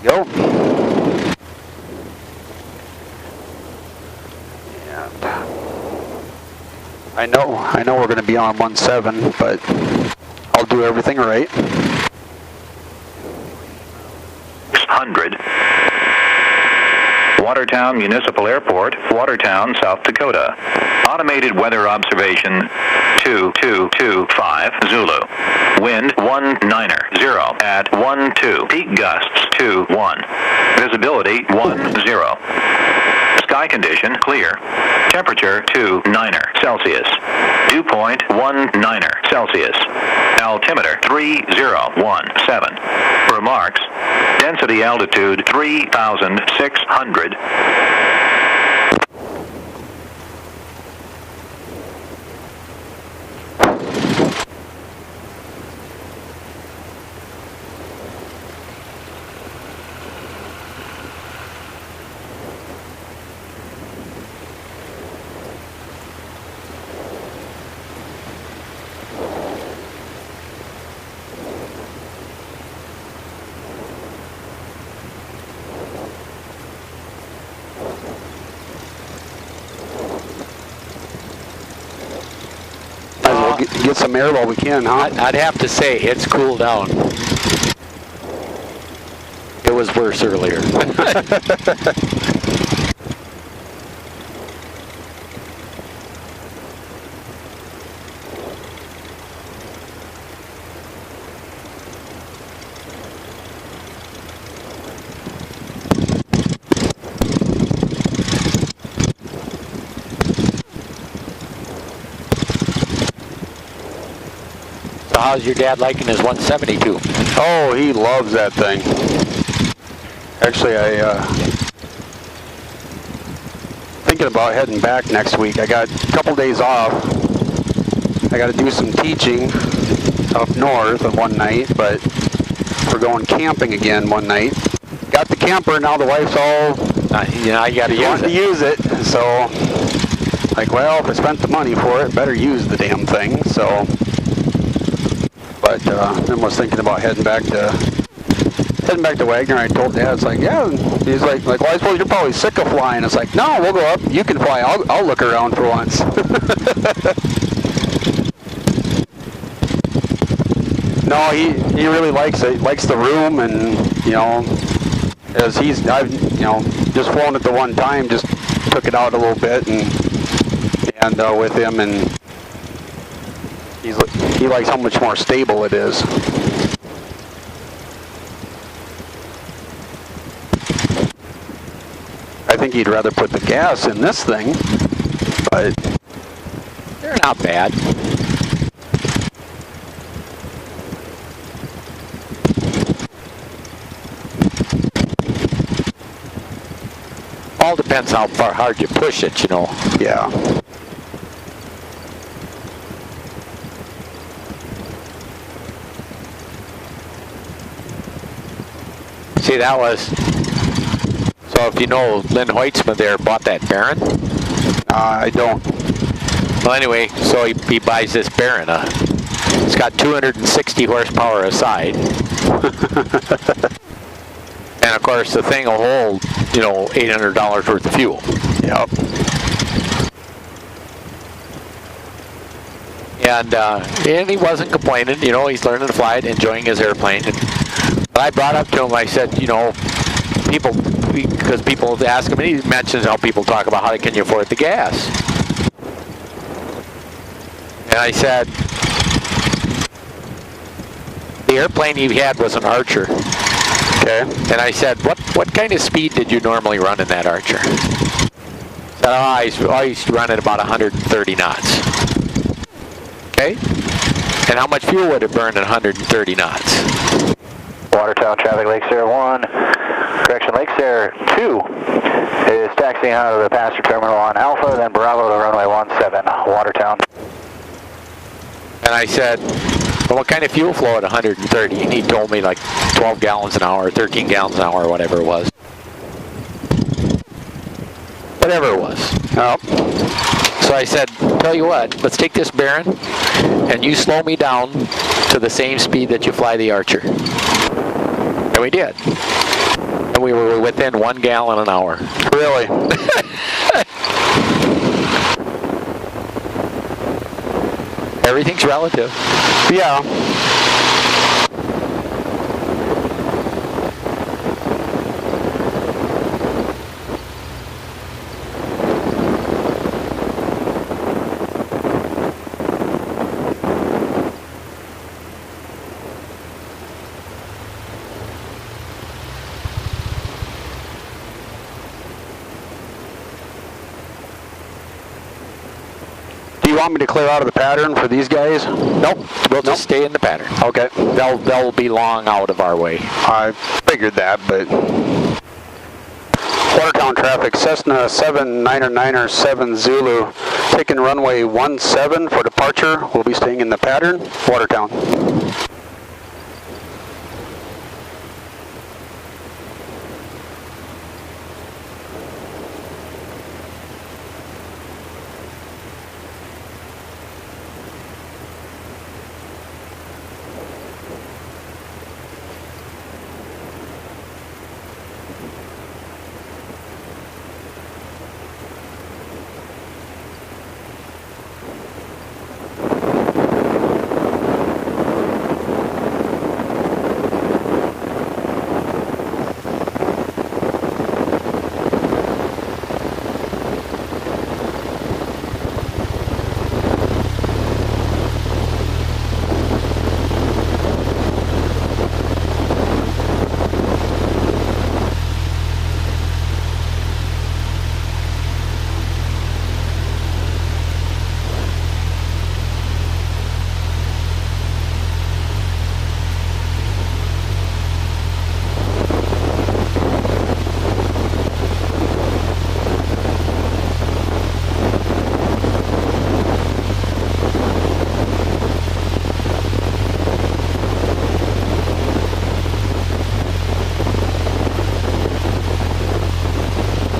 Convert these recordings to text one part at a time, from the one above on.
go. And I know we're going to be on 1.7, but I'll do everything right. 600. Watertown Municipal Airport, Watertown, South Dakota. Automated weather observation 2225 Zulu. Wind 190 at 12. Peak gusts 21. Visibility 10. Sky condition clear. Temperature 29 Celsius. Dew point 19 Celsius. Altimeter 3017. Remarks. Density altitude 3,600. Get some air while we can, huh? I'd have to say it's cooled down. It was worse earlier. How's your dad liking his 172? Oh, he loves that thing. Actually, thinking about heading back next week. I got a couple days off. I got to do some teaching up north on one night, but we're going camping again one night. Got the camper, now the wife's all, you know, I got to use it. So, like, well, if I spent the money for it, better use the damn thing. So. But then was thinking about heading back to Wagner. I told Dad, it's like, yeah. He's like, well, I suppose you're probably sick of flying. It's like, no, we'll go up. You can fly. I'll look around for once. No, he really likes it. He likes the room, and you know, as I've just flown it the one time, just took it out a little bit and with him, and he likes how much more stable it is. I think he'd rather put the gas in this thing, but they're not bad. All depends how hard you push it, you know. Yeah. See, that was, so if you know, Lynn Hoitzman there bought that Baron? I don't. Well, anyway, so he buys this Baron. It's got 260 horsepower aside. And of course, the thing will hold, you know, $800 worth of fuel. Yep. And he wasn't complaining, you know, he's learning to fly it, enjoying his airplane. And I brought up to him, I said, you know, because people ask him, and he mentions how people talk about how can you afford the gas. And I said, the airplane he had was an Archer. Okay. And I said, what kind of speed did you normally run in that Archer? He said, I used to run at about 130 knots. Okay. And how much fuel would it burn at 130 knots? Watertown traffic, Lakes Air 1. Correction, Lakes Air 2 is taxiing out of the passenger terminal on Alpha, then Bravo to runway 17, Watertown. And I said, well, what kind of fuel flow at 130? And he told me like 12 gallons an hour, 13 gallons an hour, whatever it was. Whatever it was. Oh. So I said, tell you what, let's take this Baron, and you slow me down to the same speed that you fly the Archer. And we did. within 1 gallon an hour. Really? Everything's relative. Yeah. Do you want me to clear out of the pattern for these guys? Nope, we'll just stay in the pattern. Okay. They'll be long out of our way. I figured that, but... Watertown traffic, Cessna 7997Z Zulu, taking runway 17 for departure. We'll be staying in the pattern, Watertown.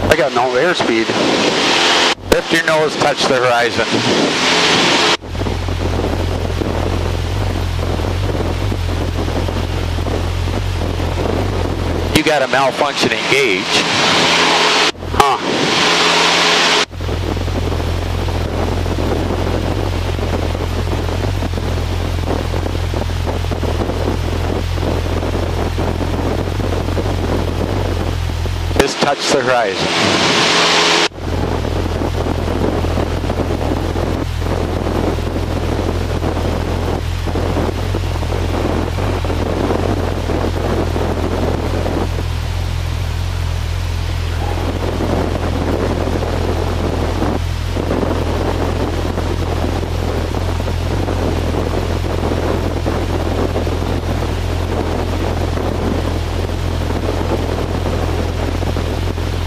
I got no airspeed. Lift your nose, touch the horizon. You got a malfunctioning gauge. Huh. Just touch the horizon.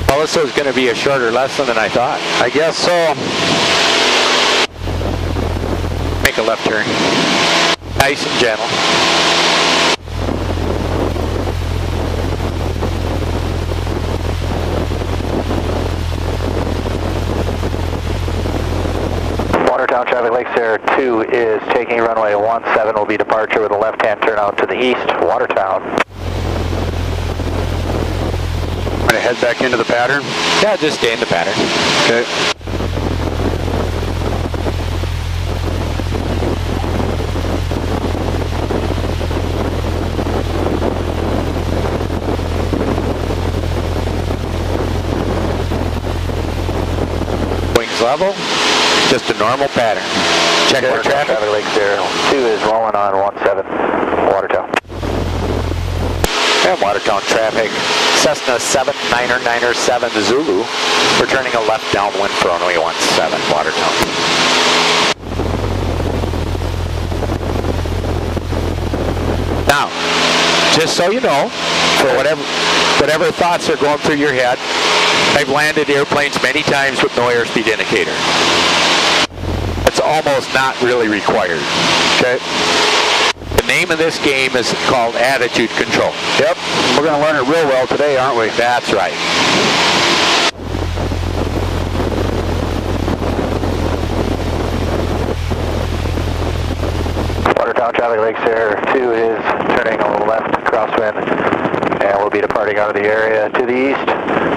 Well, this was going to be a shorter lesson than I thought. I guess so. Make a left turn. Nice and gentle. Watertown traffic, Lake Sarah 2 is taking runway 17, will be departure with a left-hand turnout to the east, Watertown. I'm going to head back into the pattern. Yeah, just stay in the pattern. Okay. Wings level. Just a normal pattern. Check our traffic. Traffic, Lake Sarah 2 is rolling on 17, Watertown. And Watertown traffic, Cessna 7997Z Zulu, returning a left downwind for runway 17, Watertown. Now, just so you know, for whatever thoughts are going through your head, I've landed airplanes many times with no airspeed indicator. It's almost not really required. Okay. The name of this game is called attitude control. Yep. We're going to learn it real well today, aren't we? That's right. Watertown traffic, Lake Sarah 2 is turning a little left crosswind and will be departing out of the area to the east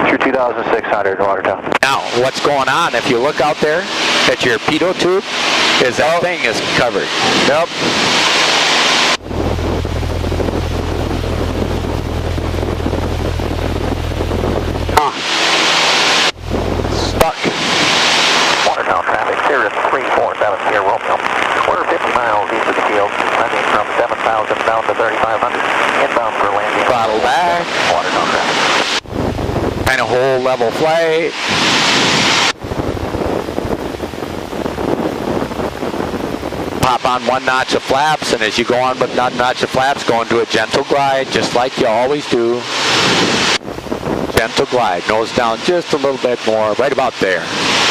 through 2600 Watertown. Now, what's going on, if you look out there at your pitot tube, is that thing is covered. Yep. Stuck. Watertown traffic, Sirius 347 here, Romeo. We're 50 miles east of the field, landing from 7,000 down to 3,500. Inbound for landing. Throttle back. Watertown traffic. Kind of whole level flight. Pop on 1 notch of flaps, and as you go on with 1 notch of flaps, go into a gentle glide, just like you always do. Gentle glide, nose down just a little bit more, right about there.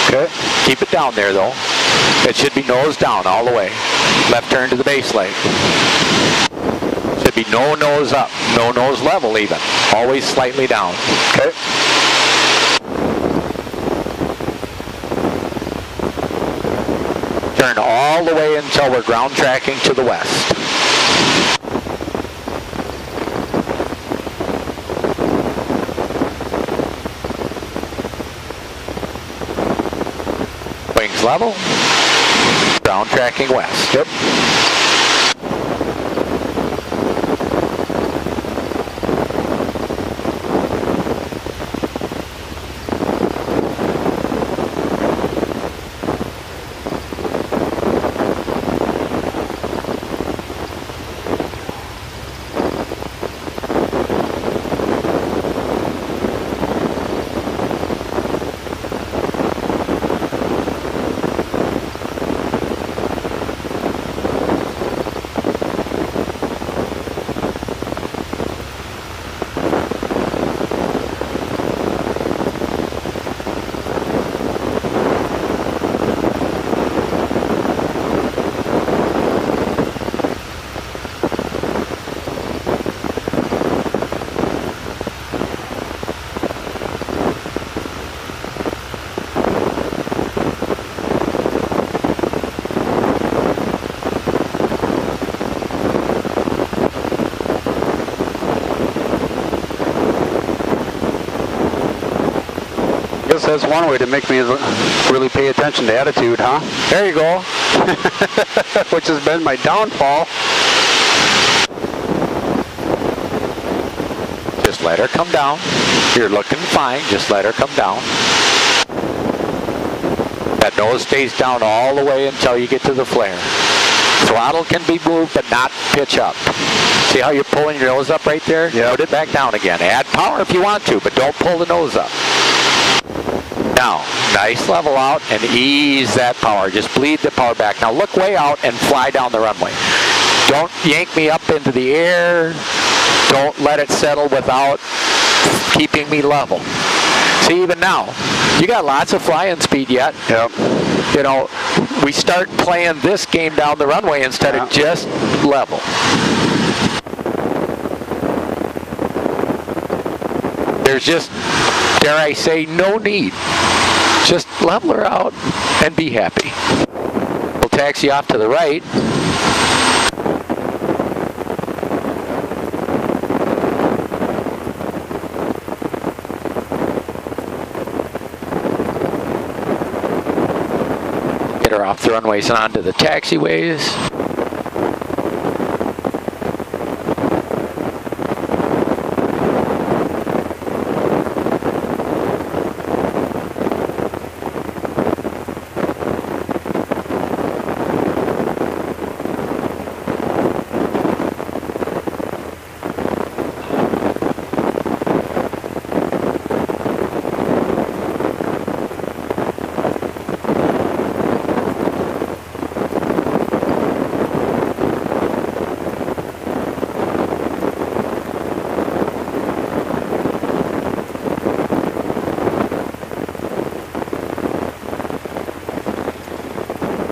Okay. Keep it down there though. It should be nose down all the way. Left turn to the base leg. Should be no nose up, no nose level even. Always slightly down. Okay. Turn all the way until we're ground tracking to the west. Wings level. Ground tracking west. Yep. Guess that's one way to make me really pay attention to attitude, huh? There you go. Which has been my downfall. Just let her come down. You're looking fine. Just let her come down. That nose stays down all the way until you get to the flare. Throttle can be moved, but not pitch up. See how you're pulling your nose up right there? Yeah. Put it back down again. Add power if you want to, but don't pull the nose up. Now, nice level out and ease that power. Just bleed the power back. Now look way out and fly down the runway. Don't yank me up into the air. Don't let it settle without keeping me level. See, even now, you got lots of flying speed yet. Yep. You know, we start playing this game down the runway instead of just level. There's just, dare I say, no need. Just level her out and be happy. We'll taxi off to the right. Get her off the runways and onto the taxiways.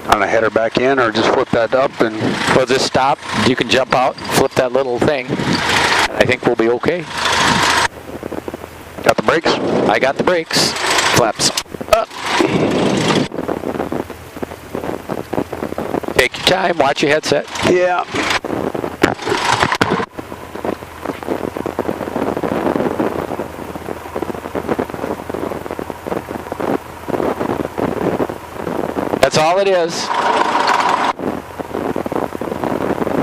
I'm gonna head her back in, or just flip that up and... Well, just stop. You can jump out, flip that little thing. I think we'll be okay. Got the brakes? I got the brakes. Flaps up. Take your time. Watch your headset. Yeah. That's all it is.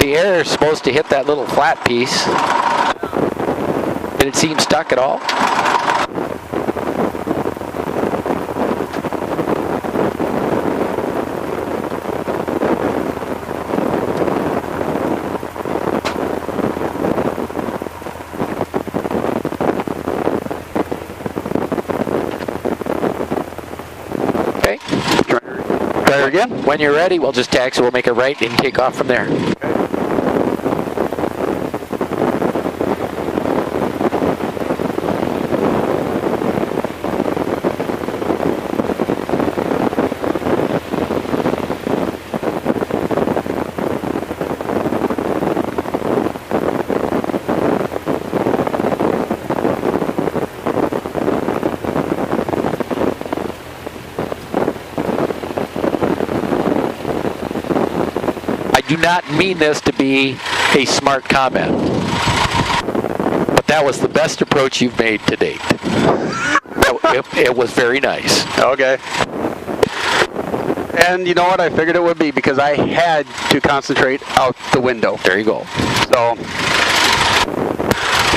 The air is supposed to hit that little flat piece. Did it seem stuck at all? Okay. Try her again? When you're ready, we'll just taxi. We'll make a right and take off from there. I do not mean this to be a smart comment, but that was the best approach you've made to date. It was very nice. Okay. And you know what? I figured it would be because I had to concentrate out the window. There you go. So,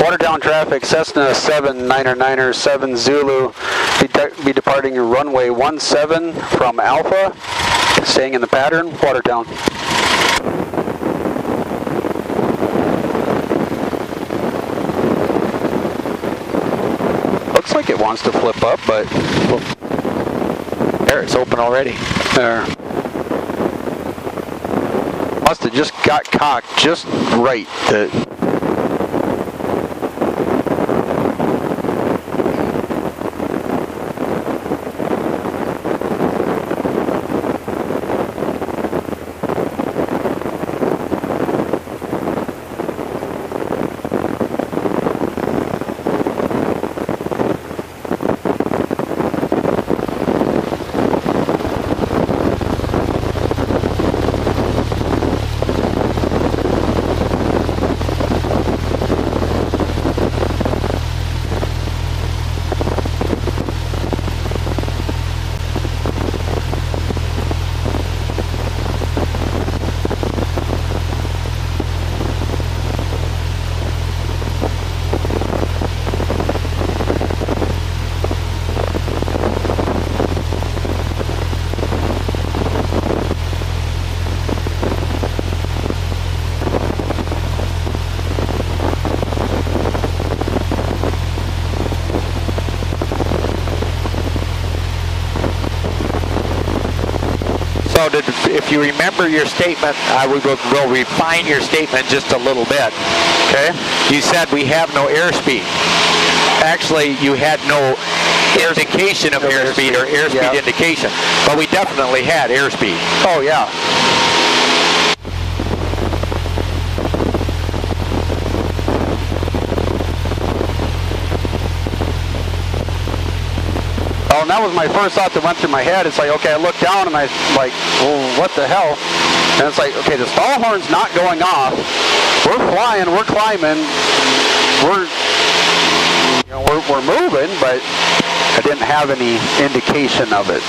Watertown traffic, Cessna 7997Z Zulu, be departing runway 17 from Alpha, staying in the pattern, Watertown. Looks like it wants to flip up, but there, it's open already. there. Must have just got cocked just right. So if you remember your statement, I will refine your statement just a little bit. Okay? You said we have no airspeed. Actually, you had no indication of airspeed or airspeed indication, but we definitely had airspeed. Oh yeah. Oh, and that was my first thought that went through my head. It's like, okay, I look down and I like, well, what the hell? And it's like, okay, the stall horn's not going off. We're flying, we're climbing, we're moving, but I didn't have any indication of it.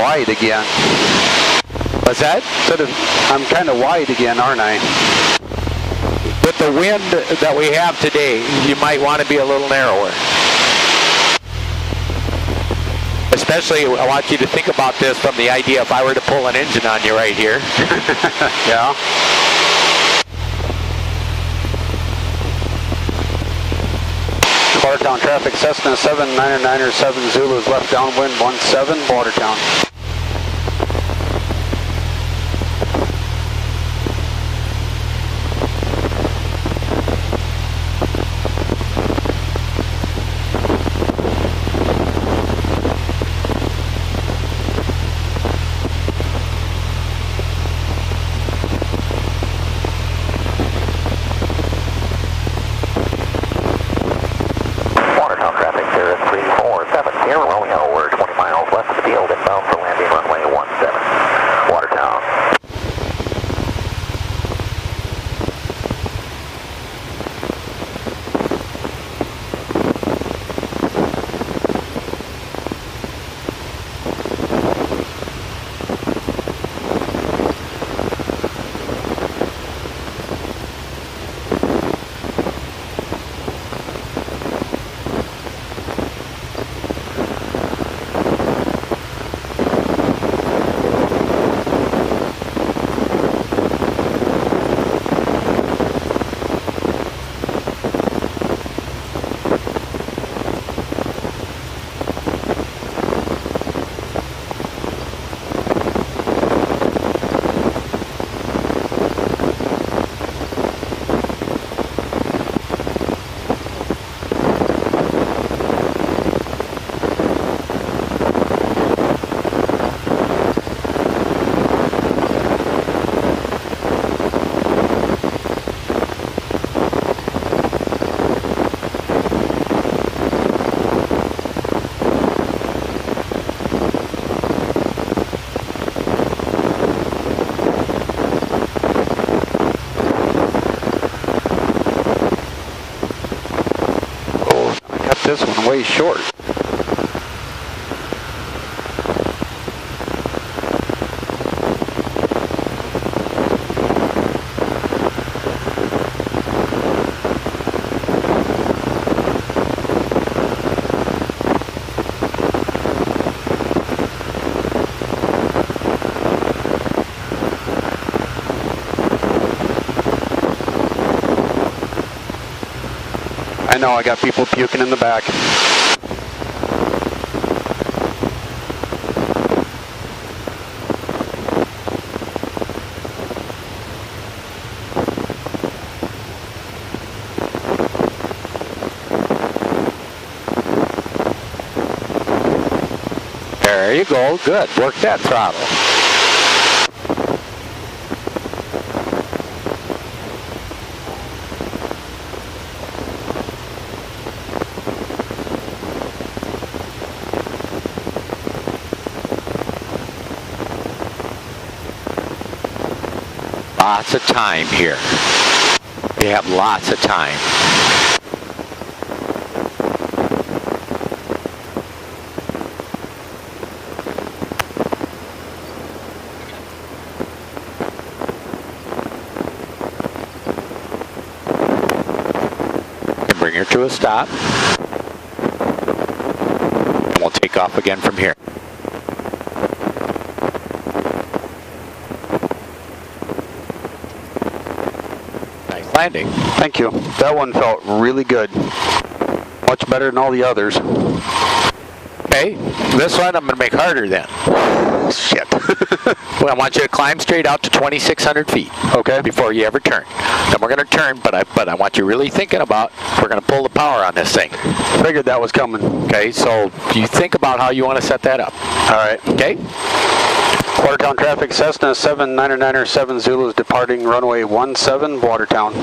wide again. What's that? I'm kind of wide again, aren't I? With the wind that we have today, you might want to be a little narrower. Especially, I want you to think about this from the idea if I were to pull an engine on you right here. Yeah. Watertown traffic, Cessna 7997Z Zulu is left downwind 17, Watertown. We're 20 miles left of the field, inbound for landing runway 17, Watertown. This one way short. I know, I got people puking in the back. There you go, good. Work that throttle. Lots of time here. We have lots of time. And bring her to a stop. And we'll take off again from here. Landing. Thank you. That one felt really good. Much better than all the others. Okay, this one I'm going to make harder then. Shit. Well, I want you to climb straight out to 2,600 feet. Okay. Before you ever turn. Then we're going to turn, but I want you really thinking about, we're going to pull the power on this thing. Figured that was coming. Okay, so you think about how you want to set that up. All right. Okay? Watertown traffic, Cessna 7997Z Zulu is departing runway 17, Watertown.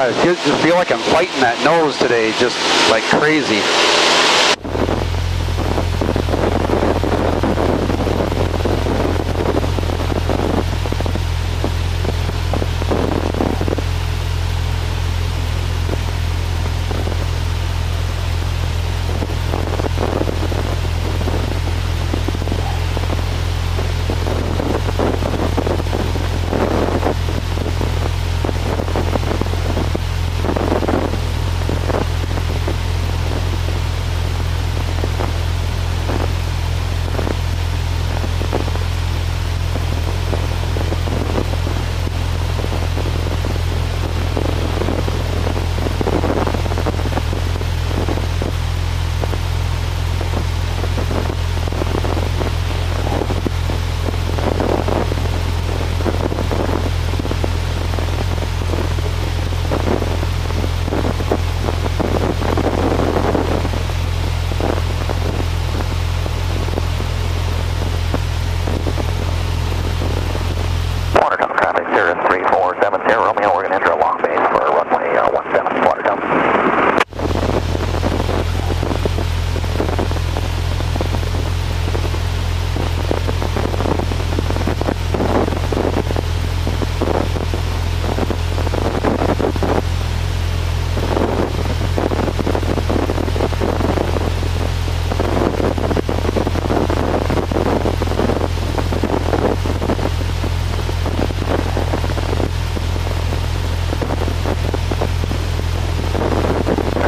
Yeah, I just feel like I'm fighting that nose today, just like crazy.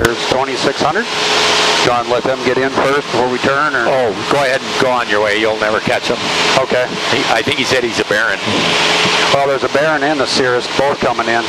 There's 2600. John, let them get in first before we turn, or? Oh, go ahead and go on your way. You'll never catch him. Okay. I think he said he's a Baron. Well, there's a Baron and a Cirrus both coming in.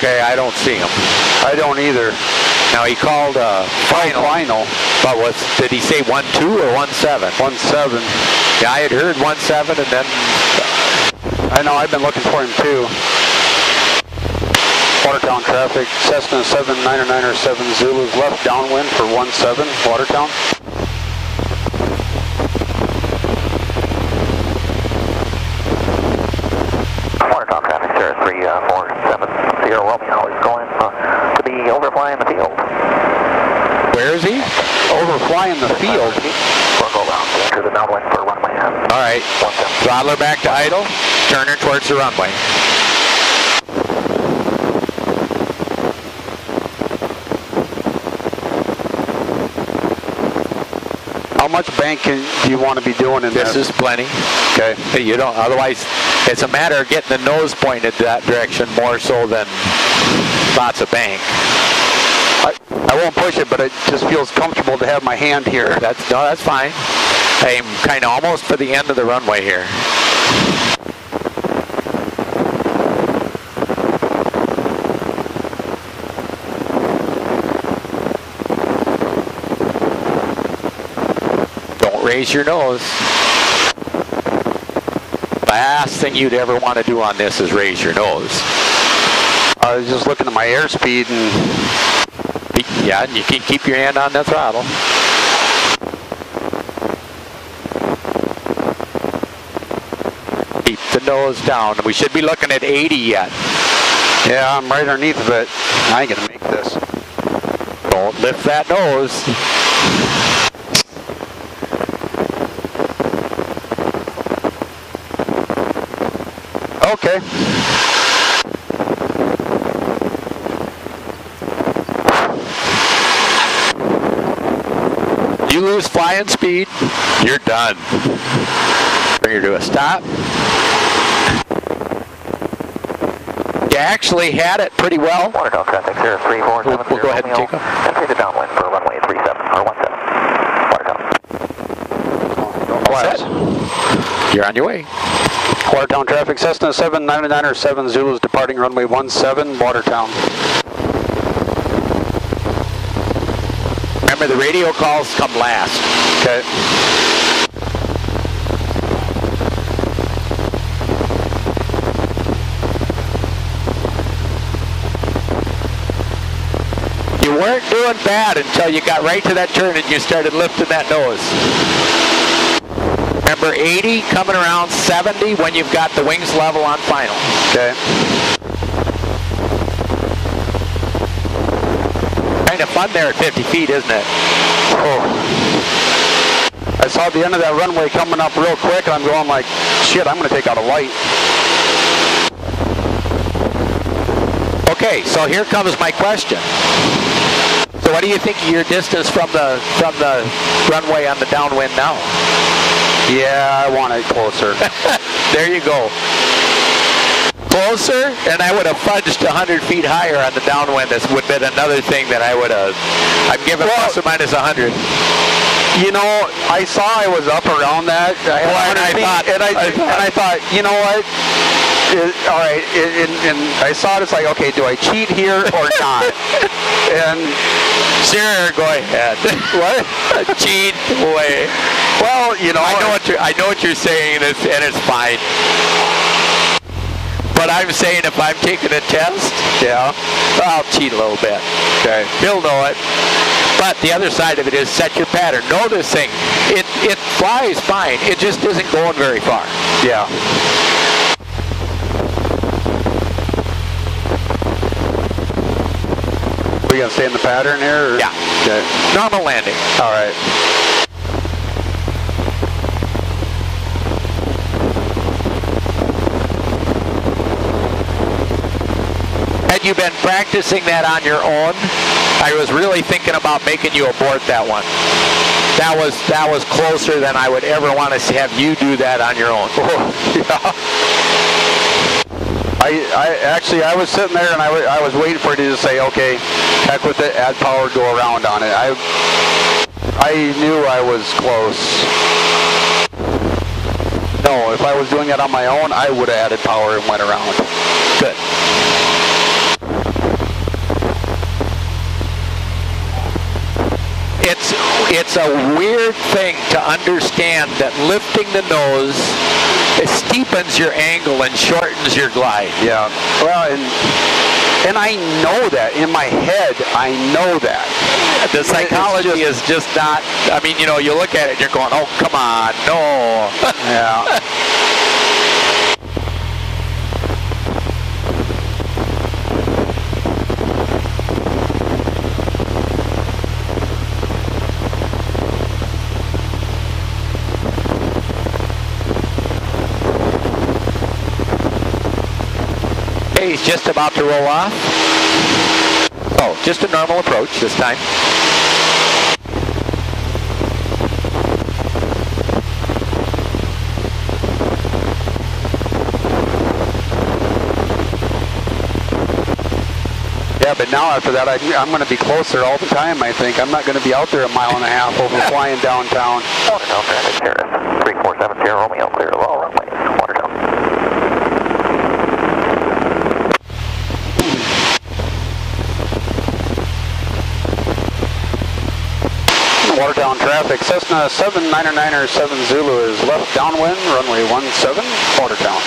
Okay, I don't see him. I don't either. Now he called final. But did he say 1-2 or 1-7? 1-7. Yeah, I had heard 1-7 and then... I know, I've been looking for him too. Watertown traffic, Cessna 7997Z Zulu's left downwind for 17, Watertown. Watertown traffic, sir, 3470 Romeo is going to be overflying the field. Where is he? Overflying the field. We'll go around to the downwind for runway. All right. Throttler back to idle. Turn her towards the runway. How much banking do you want to be doing in This is plenty. Okay. You don't, otherwise, it's a matter of getting the nose pointed that direction more so than lots of bank. I won't push it, but it just feels comfortable to have my hand here. That's fine. I'm kind of almost for the end of the runway here. Don't raise your nose. Last thing you'd ever want to do on this is raise your nose. I was just looking at my airspeed and... Yeah, and you can keep your hand on the throttle. Keep the nose down. We should be looking at 80 yet. Yeah, I'm right underneath of it. I ain't gonna make this. Don't lift that nose. Okay. You lose flying speed, you're done. Bring her to a stop. You actually had it pretty well. Watertown traffic 03470. We'll go ahead and take off. Enter the downwind for runway 37 or 17. Watertown. All set. You're on your way. Watertown traffic, Cessna 7997Z Zulu is departing runway 17, Watertown. Remember, the radio calls come last. Okay. You weren't doing bad until you got right to that turn and you started lifting that nose. Remember 80 coming around 70 when you've got the wings level on final. Okay. Kind of fun there at 50 feet, isn't it? Oh. I saw the end of that runway coming up real quick and I'm going like, shit, I'm going to take out a light. Okay, so here comes my question. So what do you think of your distance from the runway on the downwind now? Yeah, I want it closer. There you go. Closer, and I would have fudged 100 feet higher on the downwind. This would have been another thing that I would have. I'm giving plus or minus 100. You know, I saw I was up around that. I thought, you know what? All right, and I saw it. It's like, okay, do I cheat here or not? And sure, go ahead. What? Cheat away. Well, you know, I know what you're saying, and it's fine. But I'm saying if I'm taking a test, yeah, I'll cheat a little bit. Okay. He'll know it. But the other side of it is set your pattern. Know this thing. It flies fine. It just isn't going very far. Yeah. We gonna stay in the pattern here? Or? Yeah. Okay. Normal landing. All right. Had you been practicing that on your own, I was really thinking about making you abort that one. That was closer than I would ever want to have you do that on your own. Oh, yeah. I was sitting there and I was waiting for it to say, okay, heck with it, add power, go around on it. I knew I was close. No, if I was doing it on my own, I would have added power and went around. Good. It's a weird thing to understand that lifting the nose steepens your angle and shortens your glide. Yeah. Well, and I know that in my head. I know that. The psychology is just not. I mean, you know, you look at it and you're going, "Oh, come on, no." Yeah. He's just about to roll off. Oh, just a normal approach this time. Yeah, but now after that, I'm going to be closer all the time, I think. I'm not going to be out there 1.5 miles over flying downtown. Watertown traffic, Sheriff 3470 Romeo, clear of all runways. Watertown. Watertown Watertown traffic, Cessna 7997Z is left downwind, runway 17, Watertown.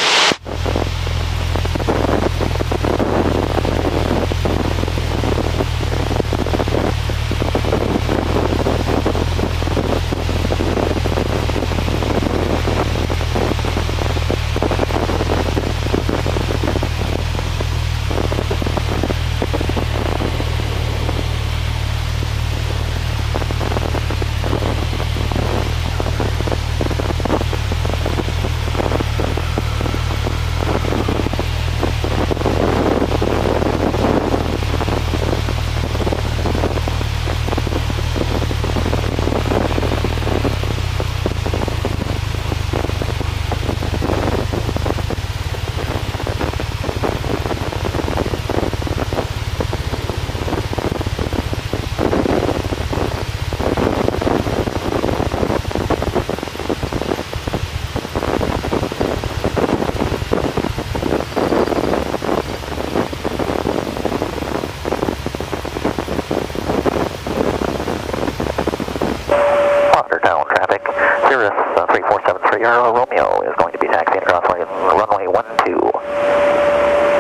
Watertown traffic, Cirrus 3473 Romeo is going to be taxiing across runway 12.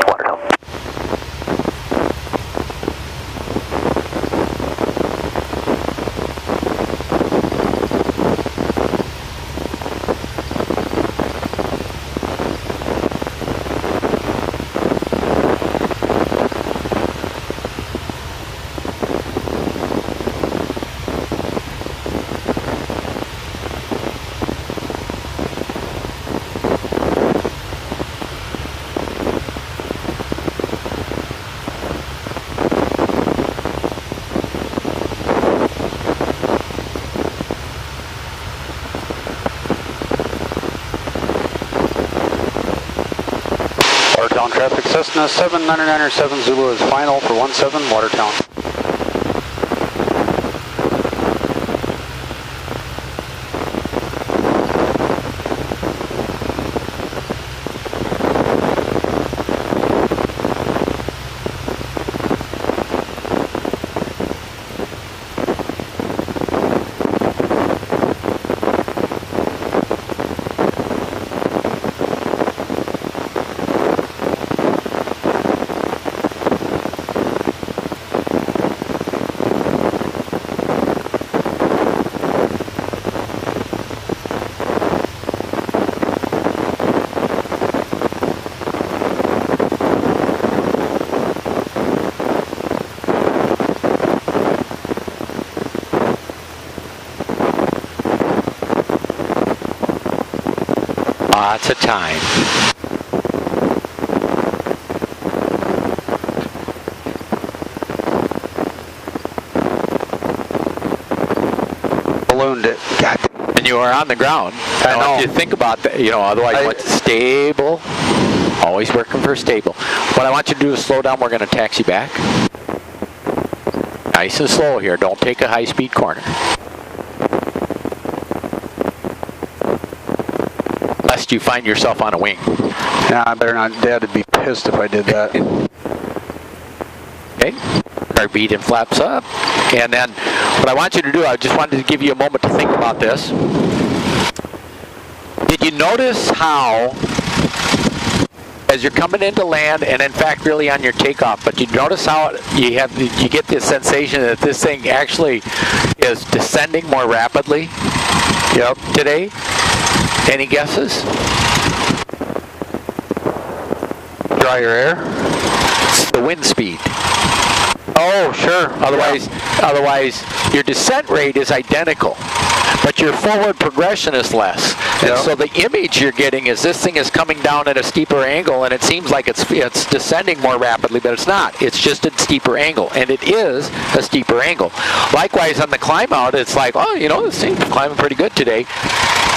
Watertown. Watertown traffic, Cessna 7997Z is final for 17, Watertown. Lots of time. Ballooned it. God. And you are on the ground. I want you to think about that. You know, otherwise you want stable. Always working for stable. What I want you to do is slow down. We're going to taxi back. Nice and slow here. Don't take a high-speed corner. Lest you find yourself on a wing. Yeah, I better not. Dad would be pissed if I did that. Okay. Our beat and flaps up. And then what I want you to do, I just wanted to give you a moment to think about this. Did you notice how, as you're coming into land, and in fact really on your takeoff, but you notice how you get this sensation that this thing actually is descending more rapidly? Yep. Today? Any guesses? Drier air? It's the wind speed. Oh, sure. Otherwise, your descent rate is identical, but your forward progression is less. And so the image you're getting is this thing is coming down at a steeper angle, and it seems like it's descending more rapidly, but it's not. It's just a steeper angle, and it is a steeper angle. Likewise, on the climb out, it's like, oh, you know, this thing's climbing pretty good today.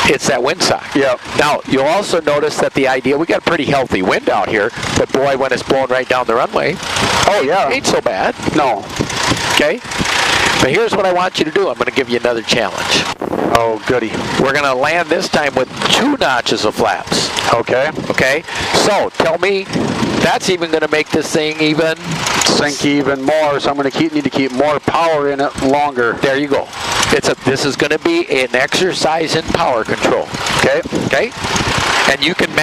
It's that windsock. Yep. Now, you'll also notice that the idea, we got a pretty healthy wind out here, but boy, when it's blowing right down the runway, oh yeah, ain't so bad. No. Okay? But here's what I want you to do. I'm going to give you another challenge. Oh, goody. We're going to land this time with 2 notches of flaps. Okay. Okay? So, tell me That's even going to make this thing even sink even more. So I'm going to need to keep more power in it longer. There you go. This is going to be an exercise in power control. Okay. Okay. And you can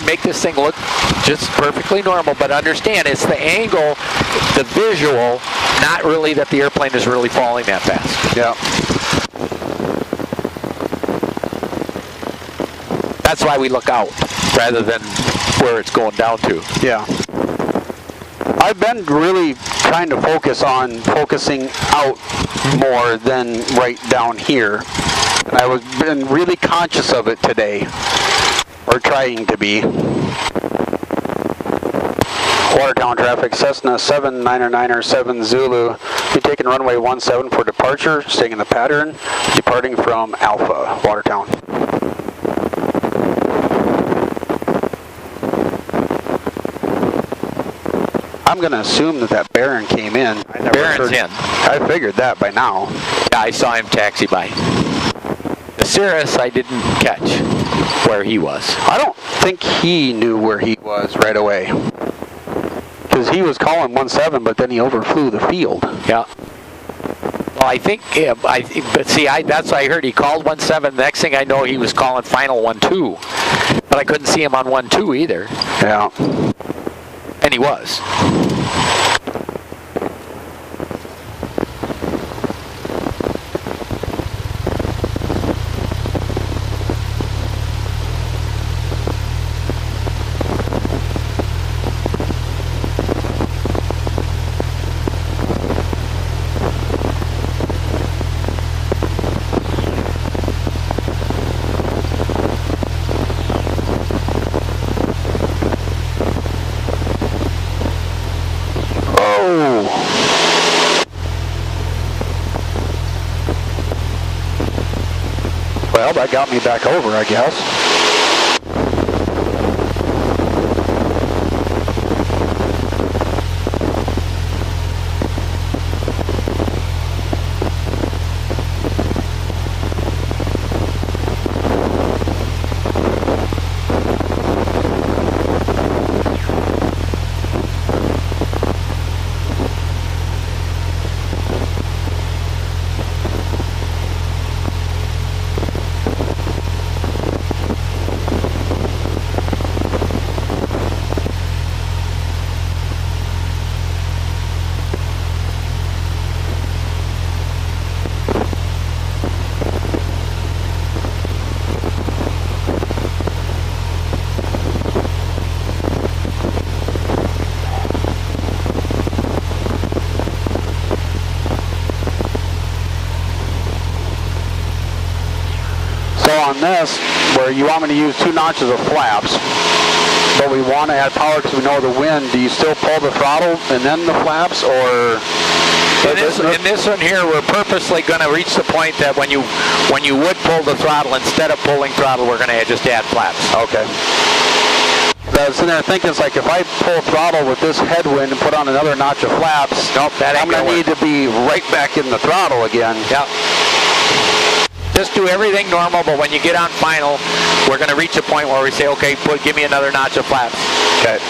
make this thing look just perfectly normal, but understand it's the angle, the visual, not really that the airplane is really falling that fast. Yeah. That's why we look out rather than where it's going down to. Yeah. I've been really trying to focusing out more than right down here. I was been really conscious of it today, or trying to be. Watertown traffic, Cessna 7997Z Zulu. Be taking runway 17 for departure, staying in the pattern, departing from Alpha, Watertown. I'm going to assume that Barron came in. Barron's in. I figured that by now. Yeah, I saw him taxi by. The Cirrus, I didn't catch where he was. I don't think he knew where he was right away. Because he was calling 17, but then he overflew the field. Yeah. Well, I think, but see, that's what I heard. He called 17. The next thing I know, he was calling final 12. But I couldn't see him on 12 either. Yeah. And he was. Well, that got me back over, I guess. On this, where you want me to use 2 notches of flaps, but we want to add power because we know the wind, do you still pull the throttle and then the flaps, or? In this one here, we're purposely going to reach the point that when you would pull the throttle, instead of pulling throttle, we're going to just add flaps. Okay. I was sitting there thinking, it's like if I pull throttle with this headwind and put on another notch of flaps, nope, I'm going to need to be right back in the throttle again. Yep. Just do everything normal, but when you get on final, we're going to reach a point where we say, okay, give me another notch of flaps. Okay.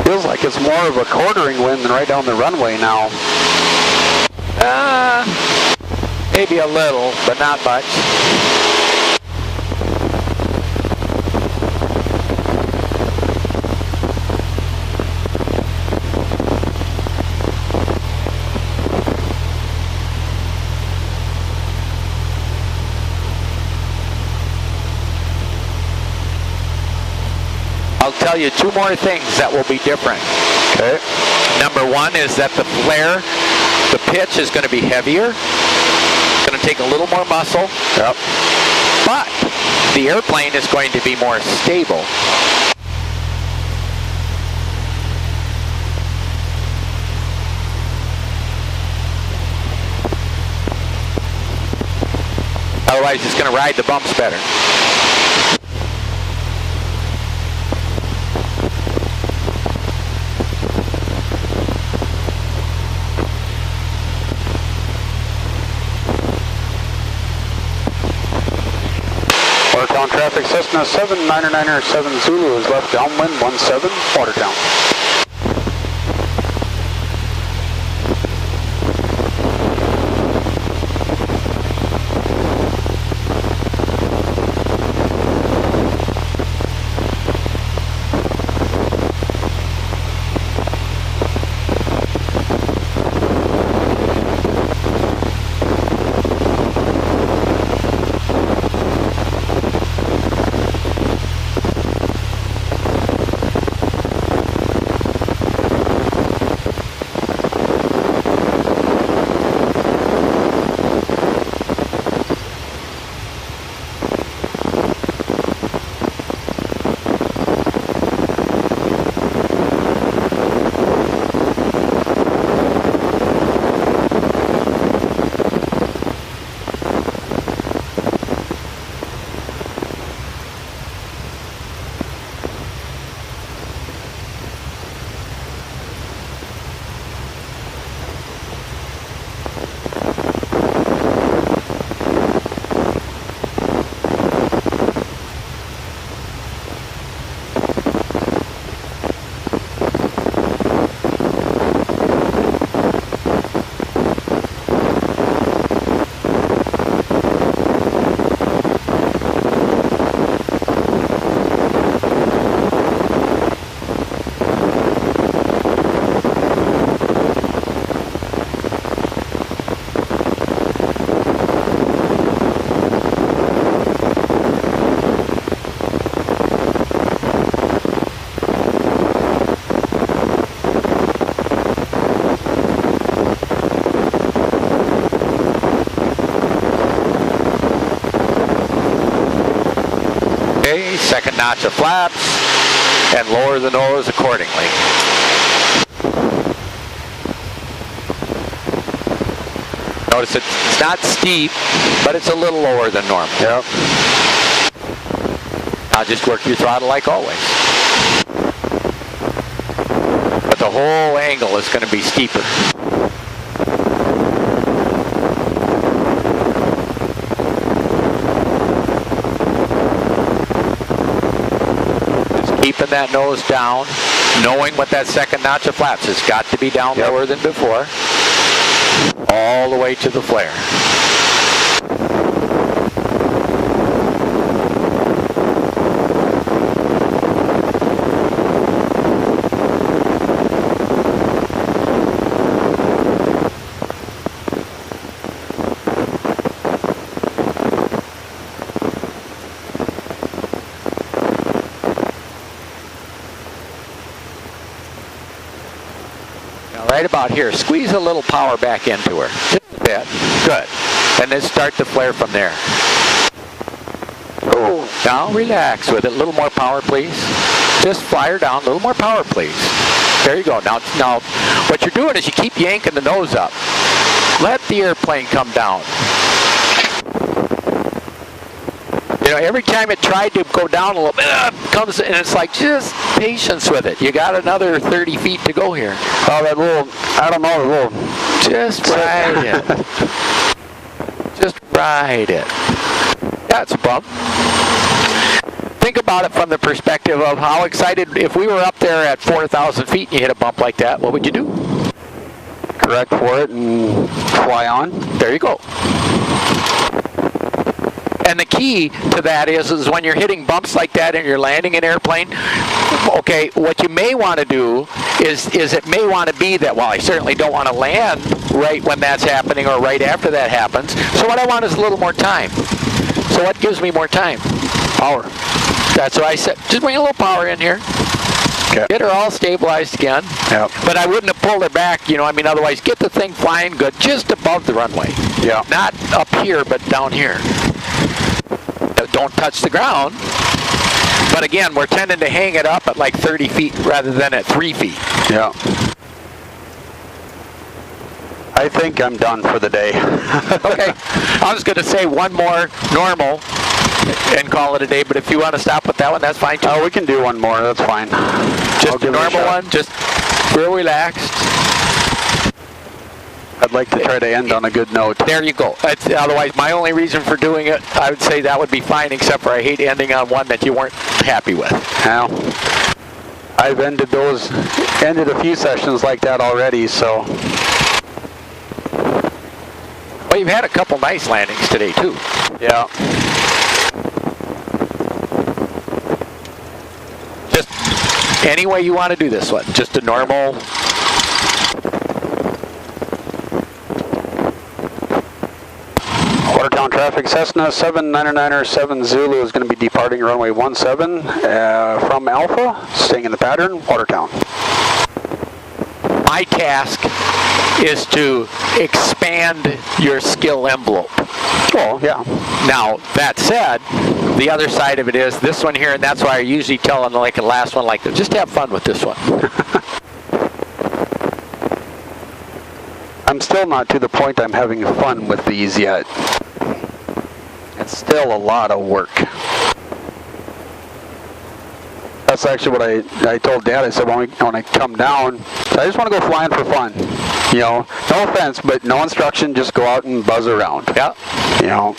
Feels like it's more of a quartering wind than right down the runway now. Maybe a little, but not much. I'll tell you 2 more things that will be different. Okay. Number 1 is that the flare The pitch is going to be heavier. It's going to take a little more muscle. Yep. But the airplane is going to be more stable. Otherwise, it's going to ride the bumps better. Watertown traffic, Cessna 7997Z Zulu is left downwind 17, Watertown. Okay, second notch of flaps, and lower the nose accordingly. Notice it's not steep, but it's a little lower than normal. Yep. Now just work your throttle like always. But the whole angle is going to be steeper. Keeping that nose down, knowing what that second notch of flaps has got to be down lower than before, all the way to the flare. Right about here, squeeze a little power back into her. Just a bit. Good. And then start the flare from there. Oh. Now relax with it. A little more power, please. Just fly her down. A little more power, please. There you go. Now, what you're doing is you keep yanking the nose up. Let the airplane come down. You know, every time it tried to go down a little bit, it comes, and it's like, just patience with it. You got another 30 feet to go here. Oh, that little, I don't know, the little... Just ride it. Just ride it. That's a bump. Think about it from the perspective of how excited, if we were up there at 4,000 feet and you hit a bump like that, what would you do? Correct for it and fly on. There you go. And the key to that is when you're hitting bumps like that and you're landing an airplane, okay, what you may want to do is it may want to be that, well, I certainly don't want to land right when that's happening or right after that happens. So what I want is a little more time. So what gives me more time? Power. That's what I said. Just bring a little power in here. Okay. Get her all stabilized again. Yep. But I wouldn't have pulled her back, you know, I mean, otherwise get the thing flying good just above the runway. Yeah. Not up here, but down here. Don't touch the ground. But again, we're tending to hang it up at like 30 feet rather than at 3 feet. Yeah. I think I'm done for the day. Okay. I was going to say one more normal and call it a day, but if you want to stop with that one, that's fine too. Oh, we can do one more. That's fine. Just a normal one, just real relaxed. I'd like to try to end on a good note. There you go. Otherwise, my only reason for doing it, I would say that would be fine, except for I hate ending on one that you weren't happy with. Well, I've ended a few sessions like that already, so. Well, you've had a couple nice landings today, too. Yeah. Just any way you want to do this one. Just a normal. Watertown traffic, Cessna 7997Z Zulu is going to be departing runway 17 from Alpha, staying in the pattern, Watertown. My task is to expand your skill envelope. Oh, yeah. Now, that said, the other side of it is this one here, and that's why I usually tell them, like the last one, like, just have fun with this one. I'm still not to the point I'm having fun with these yet. It's still a lot of work. That's actually what I told Dad. I said when I come down, I just want to go flying for fun. You know, no offense, but no instruction, just go out and buzz around. Yeah. You know.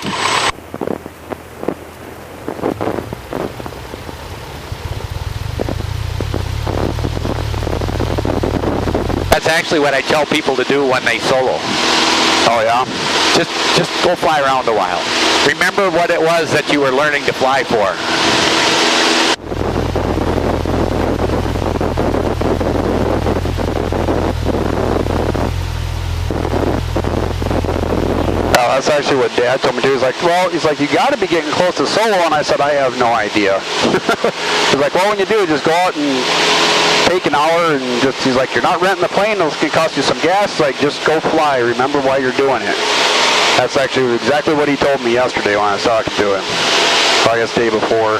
That's actually what I tell people to do when they solo. Oh yeah? Just go fly around a while. Remember what it was that you were learning to fly for. That's actually what Dad told me to do. He's like, you got to be getting close to solo, and I said, I have no idea. He's like, well, when you do, just go out and take an hour, and he's like, you're not renting the plane, it's going to cost you some gas, like, just go fly, remember why you're doing it. That's actually exactly what he told me yesterday when I was talking to him. I guess day before.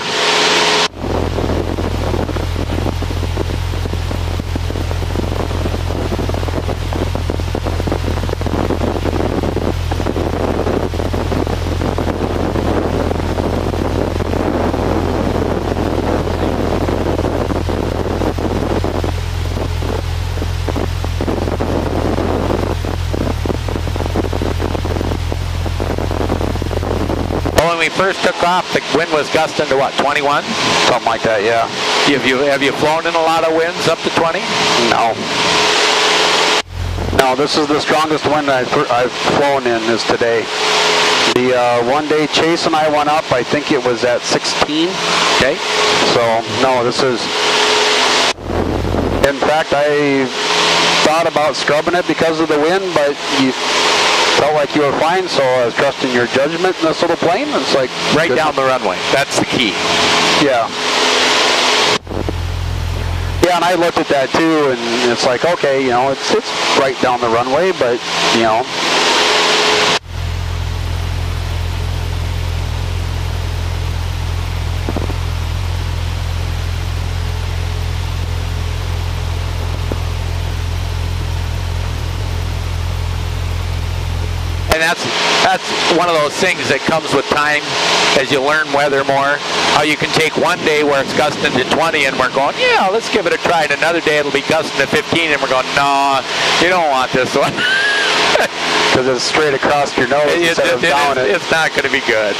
When we first took off, the wind was gusting to what, 21? Something like that, yeah. Have you flown in a lot of winds up to 20? No. No, this is the strongest wind I've flown in is today. The one day Chase and I went up, I think it was at 16. Okay. So, no, this is... In fact, I thought about scrubbing it because of the wind, but you felt like you were fine, so I was trusting your judgment in this little plane. It's like... Right down the runway. That's the key. Yeah. Yeah, and I looked at that too, and it's like, okay, you know, it's right down the runway, but, you know... And that's one of those things that comes with time as you learn weather more. How you can take one day where it's gusting to 20 and we're going, yeah, let's give it a try. And another day it'll be gusting to 15 and we're going, no, you don't want this one. Because it's straight across your nose instead of down it. It's not going to be good.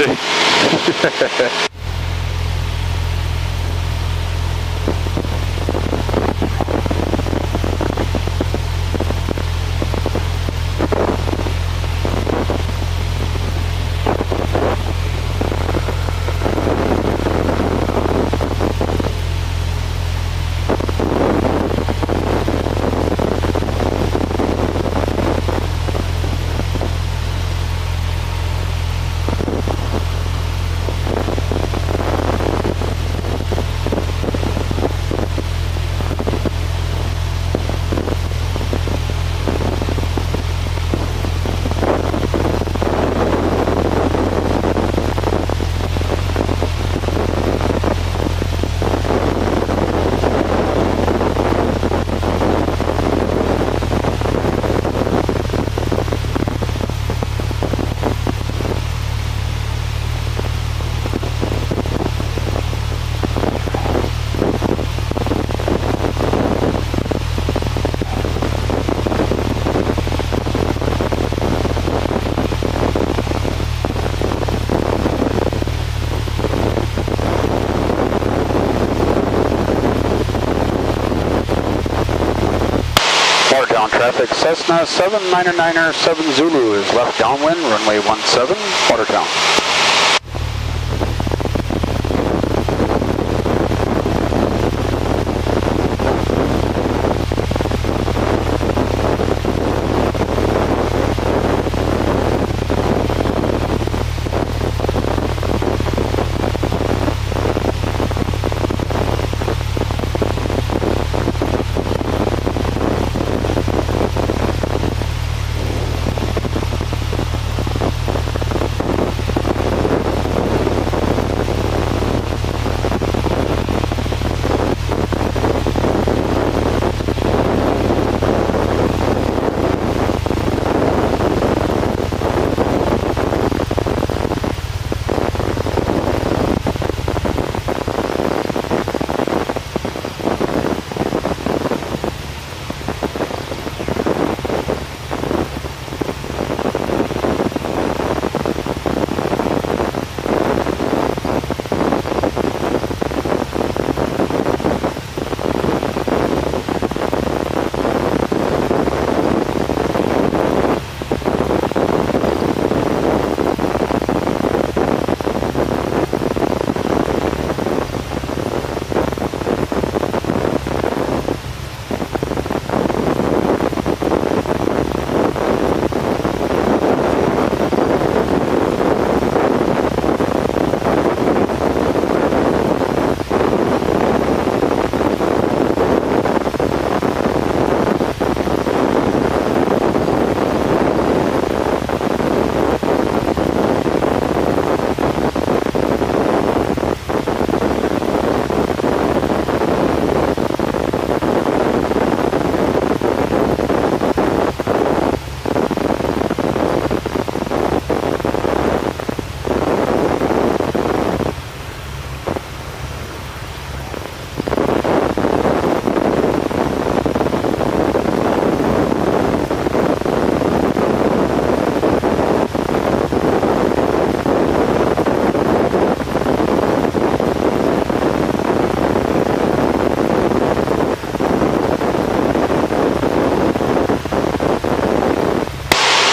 Watertown traffic, Cessna 7997Z Zulu is left downwind, runway 17, Watertown.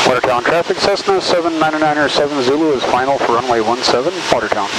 Watertown traffic, Cessna 7997Z Zulu is final for runway 17, Watertown.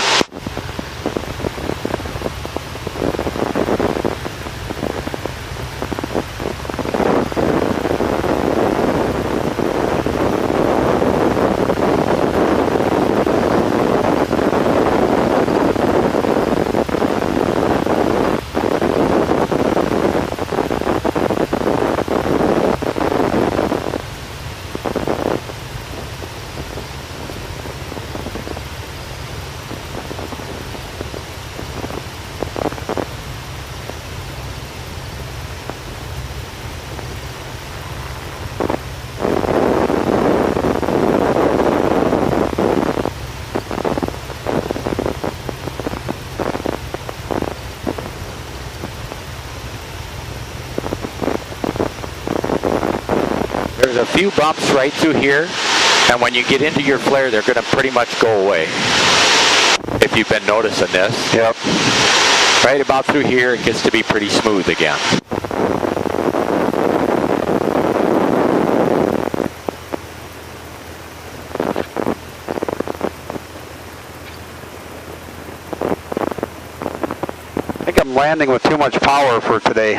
There's a few bumps right through here, and when you get into your flare, they're going to pretty much go away. If you've been noticing this. Yep. Right about through here, it gets to be pretty smooth again. I think I'm landing with too much power for today.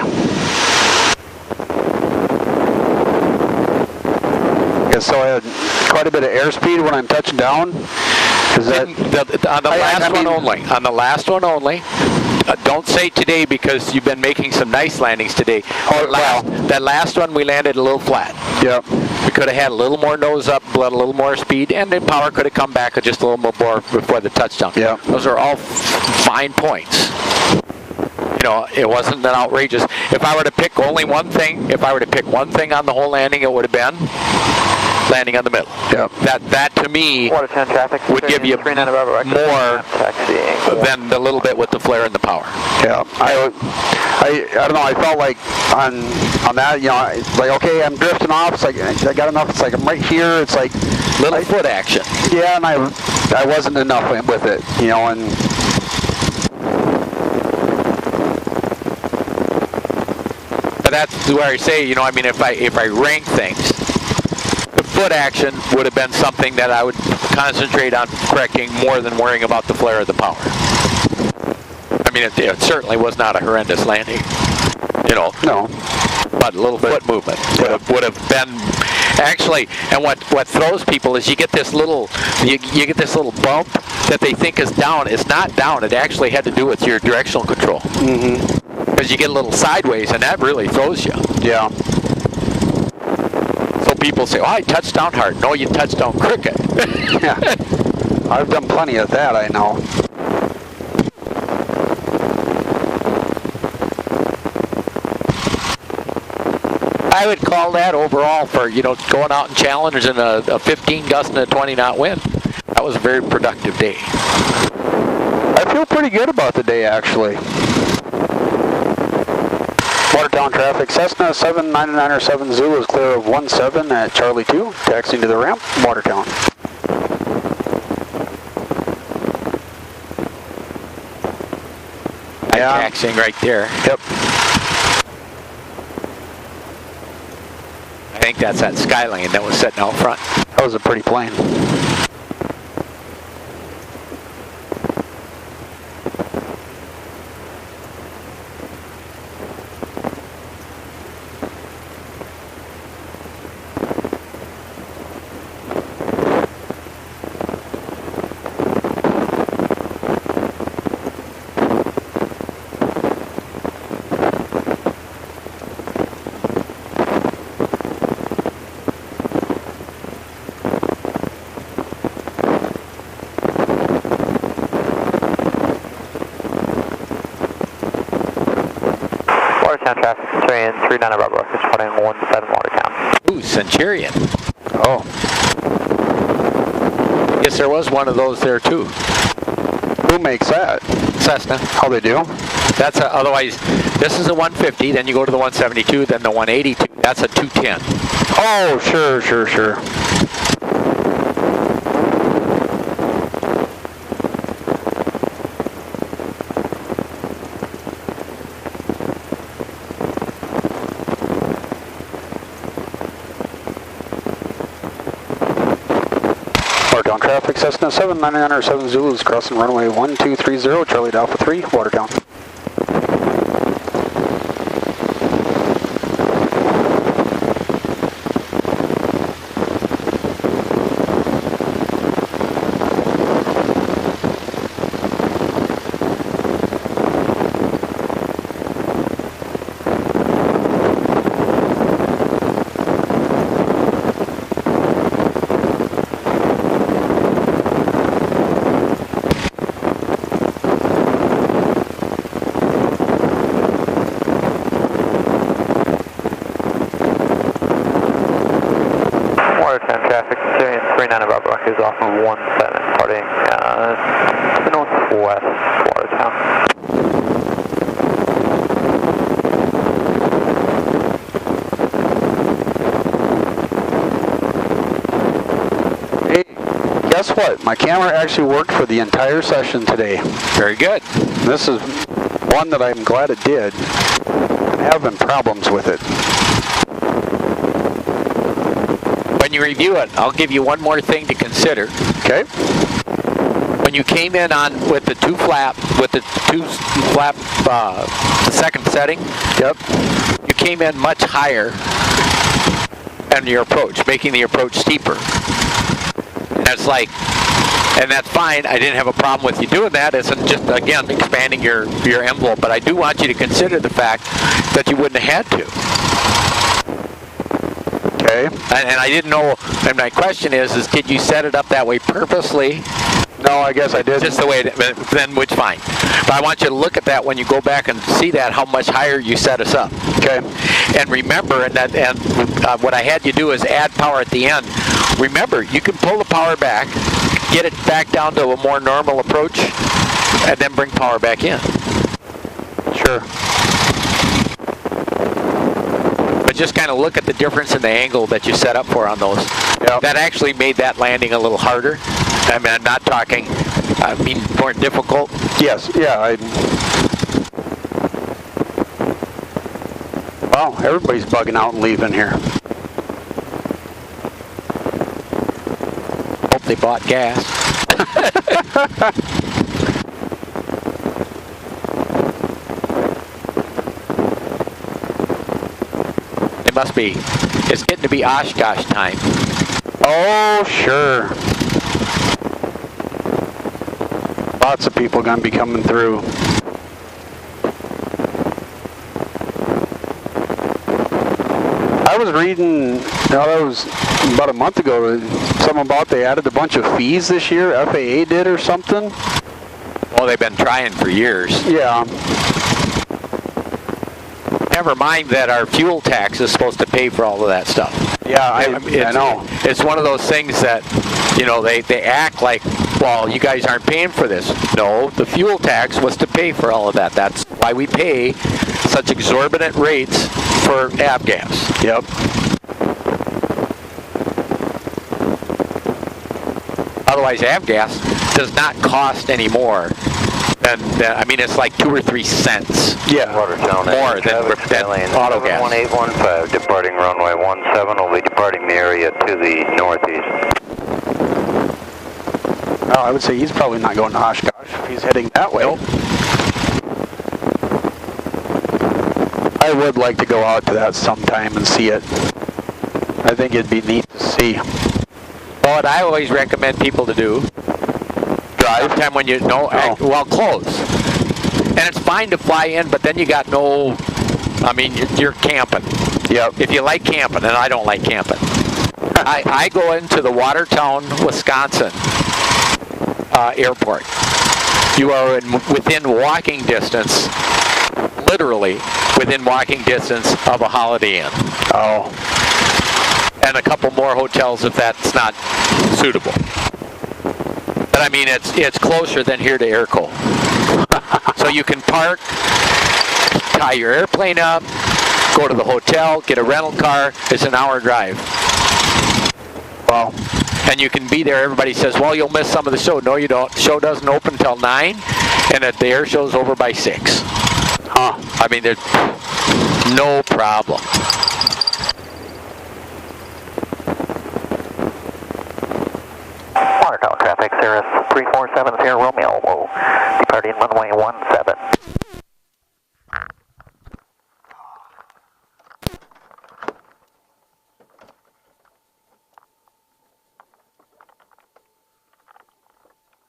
So I had quite a bit of airspeed when I'm touching down. Is that on the last one only? On the last one only. Don't say today because you've been making some nice landings today. That last one we landed a little flat. Yep. We could have had a little more nose up, a little more speed, and then power could have come back just a little more before the touchdown. Yep. Those are all fine points. You know, it wasn't an outrageous. If I were to pick only one thing, on the whole landing, it would have been landing on the middle. Yep. That to me Watertown traffic would give you more than the little bit with the flare and the power. Yeah. I don't know. I felt like on that, you know, it's like, okay, I'm drifting off. It's like I got enough. It's like I'm right here. It's like Little foot action. Yeah, and I wasn't enough with it, you know, and But that's where I say, you know, I mean, if I rank things, the foot action would have been something that I would concentrate on correcting more than worrying about the flare of the power. I mean, it certainly was not a horrendous landing, you know. No. But a little foot movement would have been actually. And what throws people is you get this little you get this little bump that they think is down. It's not down. It actually had to do with your directional control. Mm-hmm. Because you get a little sideways, and that really throws you. Yeah. So people say, "Oh, I touched down hard." No, you touched down crooked. Yeah. I've done plenty of that, I know. I would call that overall for, you know, going out and challenging a 15 gust and a 20 knot wind. That was a very productive day. I feel pretty good about the day, actually. Watertown traffic, Cessna 7997Z Zulu is clear of 17 at Charlie 2, taxiing to the ramp, Watertown. I'm taxiing right there. Yep. I think that's that Skylane that was sitting out front. That was a pretty plane. Watertown traffic, Centurion 39 Bravo, it's 17 Watertown. Ooh, Centurion. Oh. Yes, there was one of those there too. Who makes that? Cessna. How they do? That's otherwise, this is a 150, then you go to the 172, then the 182. That's a 210. Oh, sure. Watertown traffic, Cessna 7997 Zulu is crossing runway 1230, Charlie Alpha 3, Watertown. Traffic, Centurion 39 Bravo is off of 17, parting to the northwest, Watertown. Hey, guess what? My camera actually worked for the entire session today. Very good. This is one that I'm glad it did. I'm having problems with it. When you review it, I'll give you one more thing to consider. Okay. When you came in on with the two flap, the second setting, Yep. you came in much higher on your approach, making the approach steeper. And that's like, and that's fine. I didn't have a problem with you doing that. It's just, again, expanding your envelope. But I do want you to consider the fact that you wouldn't have had to. Okay. And I didn't know, and my question is did you set it up that way purposely? No, I guess I did. Just the way it, then which fine. But I want you to look at that when you go back and see that, how much higher you set us up. Okay. And remember, what I had you do is add power at the end. Remember, you can pull the power back, get it back down to a more normal approach, and then bring power back in. Sure. But just kind of look at the difference in the angle that you set up for on those. Yep. That actually made that landing a little harder. I mean, I'm not talking, I mean, more difficult. Yes. Yeah. Wow, everybody's bugging out and leaving here. Hope they bought gas. It must be. It's getting to be Oshkosh time. Oh, sure. Lots of people gonna be coming through. I was reading, that was about a month ago, something about they added a bunch of fees this year, FAA did or something. Oh, they've been trying for years. Yeah. Never mind that our fuel tax is supposed to pay for all of that stuff. Yeah, I know. It's one of those things that, you know, they act like, well, you guys aren't paying for this. No, the fuel tax was to pay for all of that. That's why we pay such exorbitant rates for avgas. Yep. Otherwise, avgas does not cost any more than I mean, it's like 2 or 3 cents. Yeah. Watertown More than auto gas. 1815, departing runway 17, will be departing the area to the northeast. Oh, I would say he's probably not going to Oshkosh if he's heading that way. Nope. I would like to go out to that sometime and see it. I think it'd be neat to see. Well, what I always recommend people to do, drive time when you well, close. And it's fine to fly in, but then you got no, I mean, you're camping. Yep. If you like camping, and I don't like camping. I go into the Watertown, Wisconsin airport. You are within walking distance, literally within walking distance of a Holiday Inn. Oh. And a couple more hotels if that's not suitable. But I mean, it's closer than here to Airco. So you can park, tie your airplane up, go to the hotel, get a rental car. It's an hour drive. Wow. And you can be there. Everybody says, well, you'll miss some of the show. No, you don't. The show doesn't open until 9, and the air show's over by 6. Huh. I mean, there's no problem. Watertown traffic, Cirrus 3470 Romeo, will departing runway 17.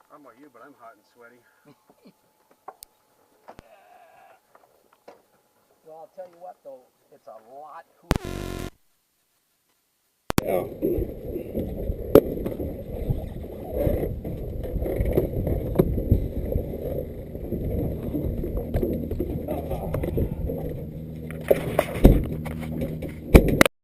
I don't know about you, but I'm hot and sweaty. Well, I'll tell you what, though, it's a lot cooler. Yeah.